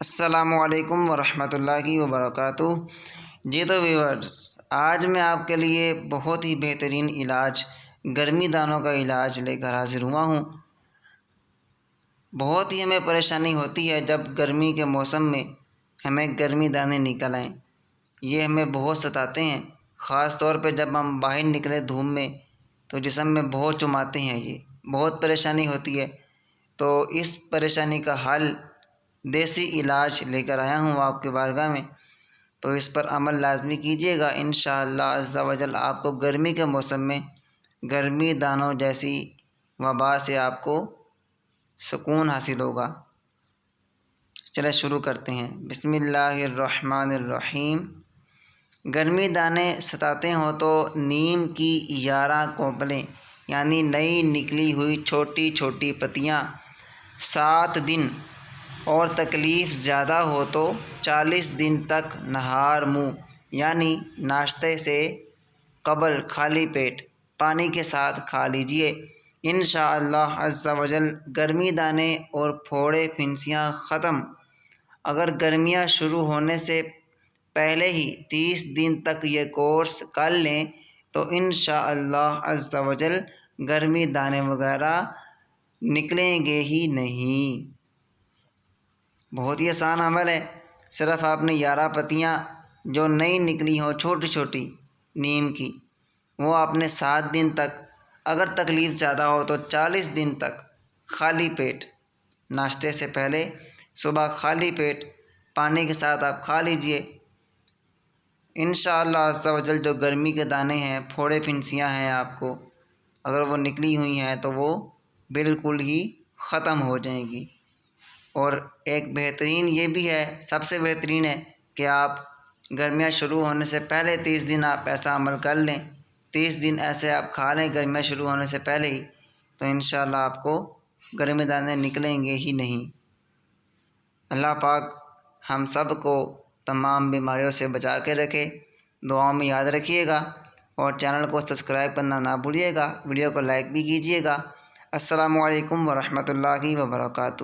السلام علیکم ورحمۃ اللہ وبرکاتہ۔ جی تو ویورز، آج میں آپ کے لیے بہت ہی بہترین علاج، گرمی دانوں کا علاج لے کر حاضر ہوا ہوں۔ بہت ہی ہمیں پریشانی ہوتی ہے جب گرمی کے موسم میں ہمیں گرمی دانے نکل آئیں۔ یہ ہمیں بہت ستاتے ہیں، خاص طور پہ جب ہم باہر نکلیں دھوپ میں تو جسم میں بہت چماتے ہیں، یہ بہت پریشانی ہوتی ہے۔ تو اس پریشانی کا حل دیسی علاج لے کر آیا ہوں آپ کے بارگاہ میں، تو اس پر عمل لازمی کیجیے گا۔ انشاءاللہ عز و جل آپ کو گرمی کے موسم میں گرمی دانوں جیسی وبا سے آپ کو سکون حاصل ہوگا۔ چلے شروع کرتے ہیں۔ بسم اللہ الرحمن الرحیم۔ گرمی دانے ستاتے ہوں تو نیم کی 11 کونپلیں یعنی نئی نکلی ہوئی چھوٹی چھوٹی پتیاں 7 دن، اور تکلیف زیادہ ہو تو 40 دن تک نہار منہ یعنی ناشتے سے قبل خالی پیٹ پانی کے ساتھ کھا لیجئے۔ انشاءاللہ عز و جل گرمی دانے اور پھوڑے پھنسیاں ختم۔ اگر گرمیاں شروع ہونے سے پہلے ہی 30 دن تک یہ کورس کر لیں تو انشاءاللہ عز و جل گرمی دانے وغیرہ نکلیں گے ہی نہیں۔ بہت ہی آسان عمل ہے، صرف آپ نے 11 پتیاں جو نئی نکلی ہوں چھوٹی چھوٹی نیم کی، وہ آپ نے 7 دن تک، اگر تکلیف زیادہ ہو تو 40 دن تک خالی پیٹ ناشتے سے پہلے صبح خالی پیٹ پانی کے ساتھ آپ کھا لیجئے۔ انشاءاللہ عز و جل جو گرمی کے دانے ہیں، پھوڑے پھنسیاں ہیں، آپ کو اگر وہ نکلی ہوئی ہیں تو وہ بالکل ہی ختم ہو جائیں گی۔ اور ایک بہترین یہ بھی ہے، سب سے بہترین ہے کہ آپ گرمیاں شروع ہونے سے پہلے 30 دن آپ ایسا عمل کر لیں، 30 دن ایسے آپ کھا لیں گرمیاں شروع ہونے سے پہلے ہی، تو انشاءاللہ آپ کو گرمی دانے نکلیں گے ہی نہیں۔ اللہ پاک ہم سب کو تمام بیماریوں سے بچا کے رکھے۔ دعاؤں میں یاد رکھیے گا اور چینل کو سبسکرائب کرنا نہ بھولیے گا، ویڈیو کو لائک بھی کیجیے گا۔ السلام علیکم ورحمۃ اللہ وبرکاتہ۔